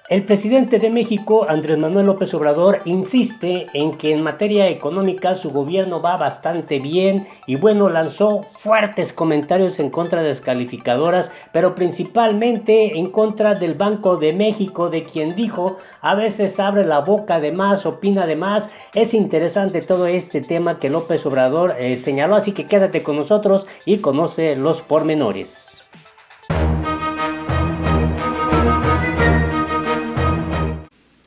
El presidente de México, Andrés Manuel López Obrador, insiste en que en materia económica su gobierno va bastante bien y bueno, lanzó fuertes comentarios en contra de las calificadoras, pero principalmente en contra del Banco de México, de quien dijo a veces abre la boca de más, opina de más. Es interesante todo este tema que López Obrador señaló, así que quédate con nosotros y conoce los pormenores.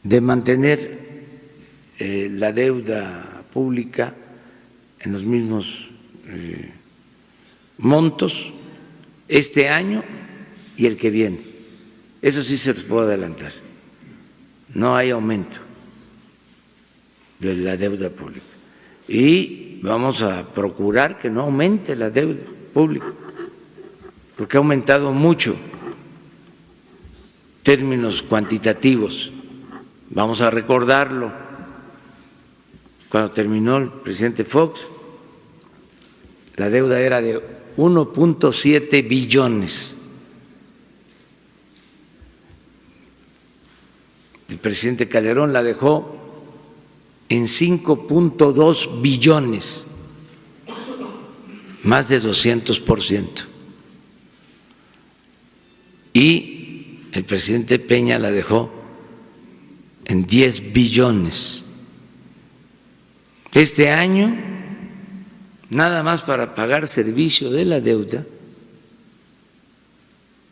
De mantener la deuda pública en los mismos montos este año y el que viene. Eso sí se los puedo adelantar. No hay aumento de la deuda pública. Y vamos a procurar que no aumente la deuda pública, porque ha aumentado mucho en términos cuantitativos. Vamos a recordarlo, cuando terminó el presidente Fox, la deuda era de 1.7 billones. El presidente Calderón la dejó en 5.2 billones, más de 200%. Y el presidente Peña la dejó en 10 billones. Este año, nada más para pagar servicio de la deuda,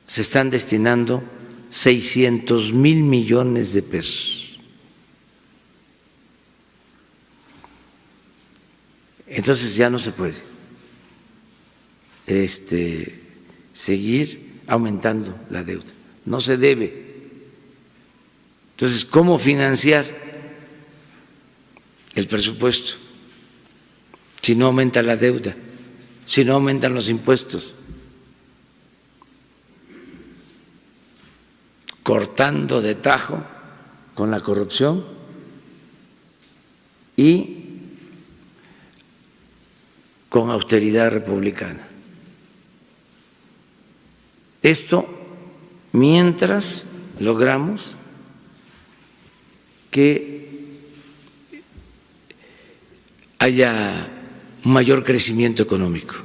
se están destinando 600,000 millones de pesos. Entonces ya no se puede seguir aumentando la deuda, no se debe. Entonces, ¿cómo financiar el presupuesto si no aumenta la deuda, si no aumentan los impuestos? Cortando de tajo con la corrupción y con austeridad republicana. Esto mientras logramos que haya un mayor crecimiento económico.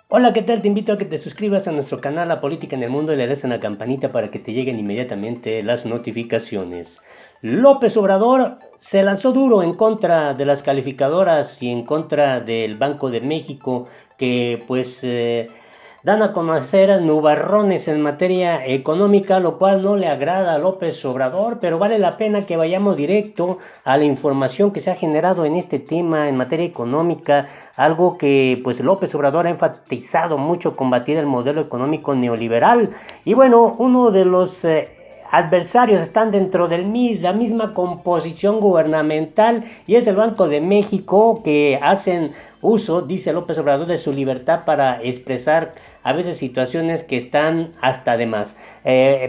Hola, ¿qué tal? Te invito a que te suscribas a nuestro canal La Política en el Mundo y le des a la campanita para que te lleguen inmediatamente las notificaciones. López Obrador se lanzó duro en contra de las calificadoras y en contra del Banco de México, que dan a conocer nubarrones en materia económica, lo cual no le agrada a López Obrador, pero vale la pena que vayamos directo a la información que se ha generado en este tema en materia económica, algo que pues López Obrador ha enfatizado mucho: combatir el modelo económico neoliberal. Y bueno, uno de los adversarios están dentro de la misma composición gubernamental y es el Banco de México, que hacen uso, dice López Obrador, de su libertad para expresar a veces situaciones que están hasta de más.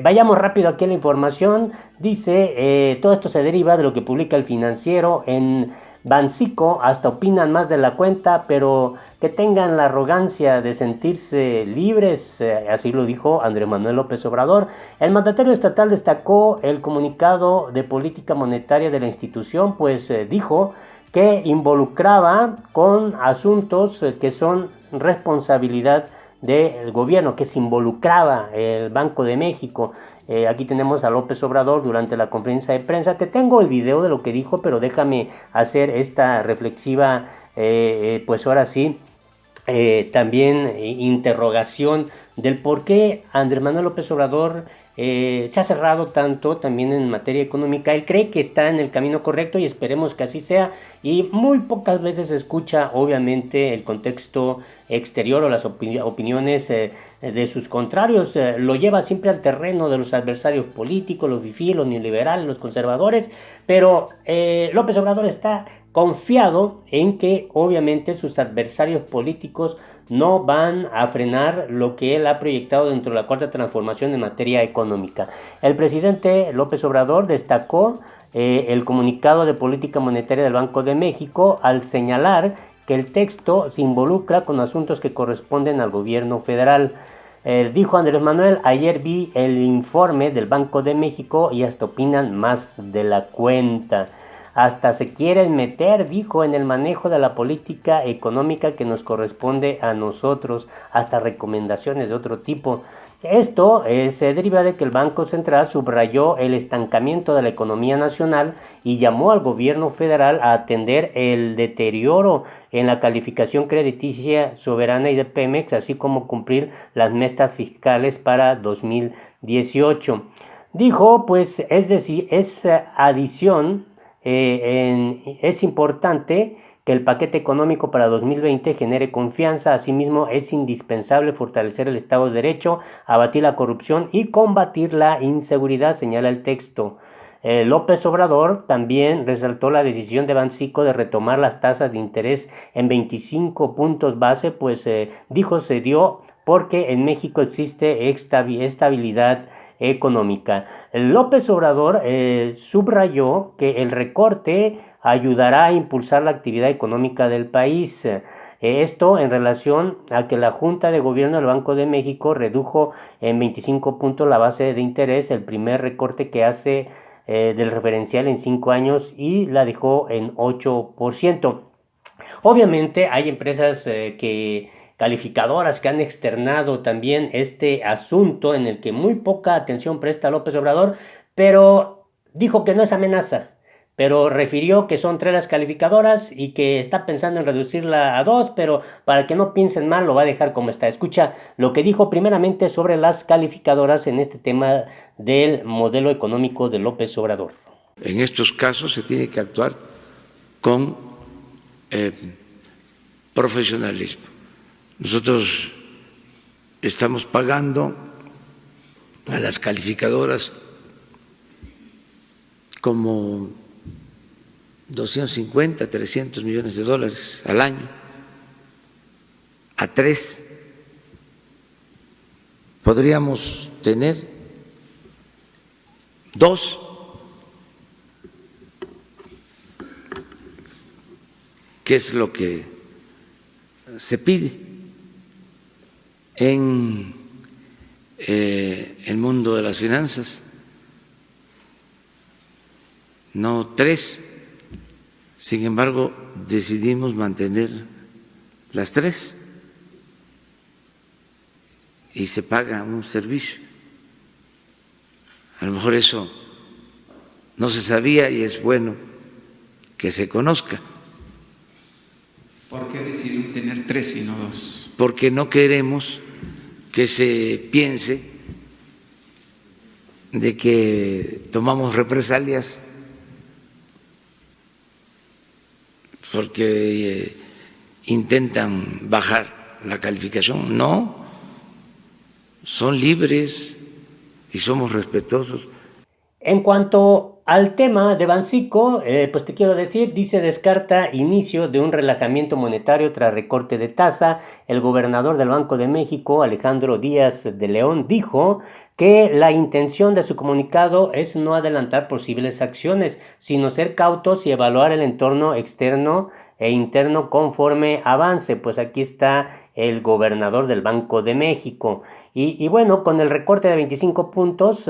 Vayamos rápido aquí a la información. Dice, todo esto se deriva de lo que publica El Financiero. En Bancico hasta opinan más de la cuenta, pero que tengan la arrogancia de sentirse libres, así lo dijo Andrés Manuel López Obrador. El mandatario estatal destacó el comunicado de política monetaria de la institución, pues dijo que involucraba con asuntos que son responsabilidad del gobierno, que se involucraba el Banco de México. Aquí tenemos a López Obrador durante la conferencia de prensa, que tengo el video de lo que dijo, pero déjame hacer esta reflexiva, pues ahora sí, también interrogación del por qué Andrés Manuel López Obrador se ha cerrado tanto también en materia económica. Él cree que está en el camino correcto y esperemos que así sea, y muy pocas veces se escucha obviamente el contexto exterior o las opiniones de sus contrarios. Lo lleva siempre al terreno de los adversarios políticos, los fifís, los neoliberales, los conservadores, pero López Obrador está confiado en que obviamente sus adversarios políticos no van a frenar lo que él ha proyectado dentro de la cuarta transformación en materia económica. El presidente López Obrador destacó el comunicado de política monetaria del Banco de México al señalar que el texto se involucra con asuntos que corresponden al gobierno federal. Dijo Andrés Manuel, ayer vi el informe del Banco de México y hasta opinan más de la cuenta. Hasta se quieren meter, dijo, en el manejo de la política económica que nos corresponde a nosotros, hasta recomendaciones de otro tipo. Esto se deriva de que el Banco Central subrayó el estancamiento de la economía nacional y llamó al gobierno federal a atender el deterioro en la calificación crediticia soberana y de Pemex, así como cumplir las metas fiscales para 2018. Dijo, pues, es decir, es importante que el paquete económico para 2020 genere confianza. Asimismo, es indispensable fortalecer el Estado de Derecho, abatir la corrupción y combatir la inseguridad, señala el texto. López Obrador también resaltó la decisión de Banxico de retomar las tasas de interés en 25 puntos base, pues dijo se dio porque en México existe estabilidad económica. López Obrador subrayó que el recorte ayudará a impulsar la actividad económica del país. Esto en relación a que la Junta de Gobierno del Banco de México redujo en 25 puntos la base de interés, el primer recorte que hace del referencial en 5 años, y la dejó en 8%. Obviamente hay empresas calificadoras que han externado también este asunto en el que muy poca atención presta López Obrador, pero dijo que no es amenaza, pero refirió que son 3 las calificadoras y que está pensando en reducirla a 2, pero para que no piensen mal lo va a dejar como está. Escucha lo que dijo primeramente sobre las calificadoras en este tema del modelo económico de López Obrador. En estos casos se tiene que actuar con profesionalismo. Nosotros estamos pagando a las calificadoras como 250, 300 millones de dólares al año, a 3. Podríamos tener 2. ¿Qué es lo que se pide en el mundo de las finanzas? No 3. Sin embargo, decidimos mantener las 3 y se paga un servicio. A lo mejor eso no se sabía y es bueno que se conozca. ¿Por qué decidieron tener 3 y no 2? Porque no queremos que se piense de que tomamos represalias porque intentan bajar la calificación. No, son libres y somos respetuosos. En cuanto al tema de Banxico, pues te quiero decir, dice descarta inicio de un relajamiento monetario tras recorte de tasa. El gobernador del Banco de México, Alejandro Díaz de León, dijo que la intención de su comunicado es no adelantar posibles acciones, sino ser cautos y evaluar el entorno externo e interno conforme avance. Pues aquí está el gobernador del Banco de México. Y bueno, con el recorte de 25 puntos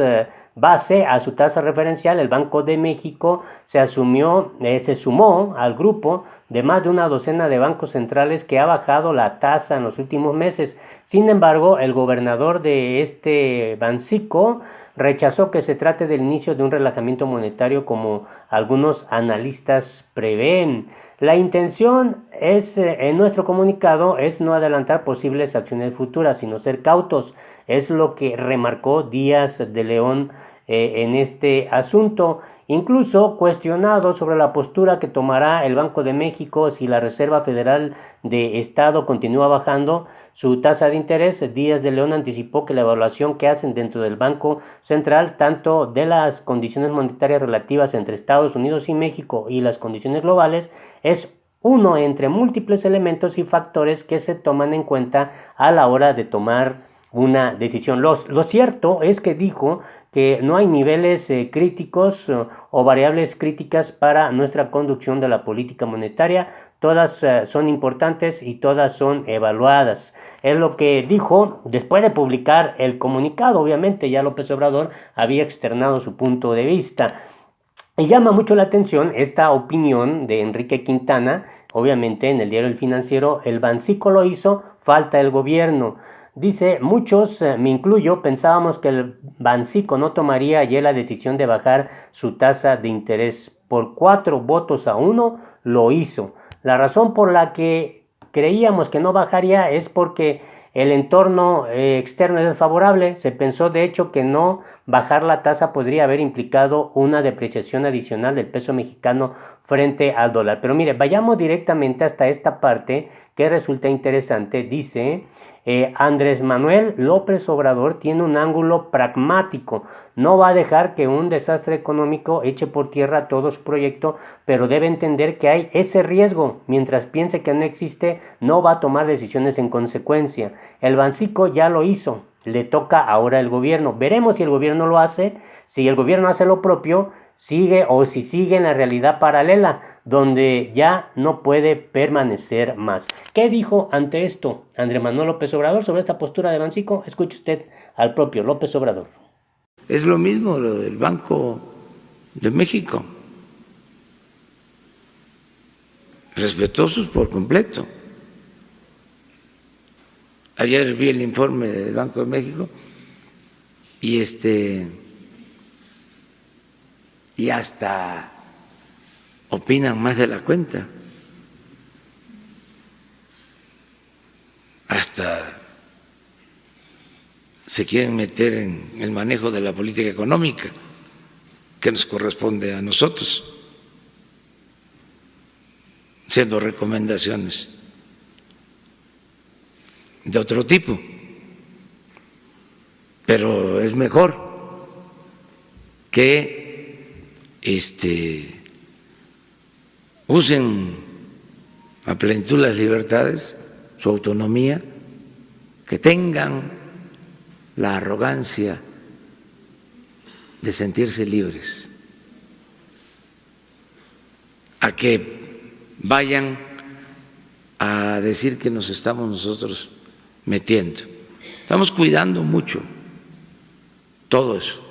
base a su tasa referencial, el Banco de México se sumó al grupo de más de una docena de bancos centrales que ha bajado la tasa en los últimos meses. Sin embargo, el gobernador de este Banxico rechazó que se trate del inicio de un relajamiento monetario como algunos analistas prevén. La intención en nuestro comunicado es no adelantar posibles acciones futuras, sino ser cautos. Es lo que remarcó Díaz de León en este asunto. Incluso cuestionado sobre la postura que tomará el Banco de México si la Reserva Federal de Estado continúa bajando su tasa de interés, Díaz de León anticipó que la evaluación que hacen dentro del Banco Central, tanto de las condiciones monetarias relativas entre Estados Unidos y México y las condiciones globales, es uno entre múltiples elementos y factores que se toman en cuenta a la hora de tomar una decisión. Lo cierto es que dijo que no hay niveles críticos o variables críticas para nuestra conducción de la política monetaria. Todas son importantes y todas son evaluadas. Es lo que dijo después de publicar el comunicado. Obviamente ya López Obrador había externado su punto de vista. Y llama mucho la atención esta opinión de Enrique Quintana, obviamente en el diario El Financiero. El Bancico lo hizo, falta el gobierno. Dice, muchos, me incluyo, pensábamos que el Bancico no tomaría ayer la decisión de bajar su tasa de interés. Por 4 votos a 1 lo hizo. La razón por la que creíamos que no bajaría es porque el entorno externo es desfavorable. Se pensó de hecho que no bajar la tasa podría haber implicado una depreciación adicional del peso mexicano frente al dólar. Pero mire, vayamos directamente hasta esta parte que resulta interesante. Dice, Andrés Manuel López Obrador tiene un ángulo pragmático. No va a dejar que un desastre económico eche por tierra todo su proyecto, pero debe entender que hay ese riesgo. Mientras piense que no existe, no va a tomar decisiones en consecuencia. El Bancico ya lo hizo, le toca ahora al gobierno. Veremos si el gobierno lo hace. Si el gobierno hace lo propio, sigue o si sigue en la realidad paralela, donde ya no puede permanecer más. ¿Qué dijo ante esto Andrés Manuel López Obrador sobre esta postura de Bancico? Escuche usted al propio López Obrador. Es lo mismo lo del Banco de México. Respetuosos por completo. Ayer vi el informe del Banco de México y y hasta opinan más de la cuenta, hasta se quieren meter en el manejo de la política económica que nos corresponde a nosotros, siendo recomendaciones de otro tipo, pero es mejor que usen a plenitud las libertades, su autonomía, que tengan la arrogancia de sentirse libres, a que vayan a decir que nos estamos nosotros metiendo. Estamos cuidando mucho todo eso.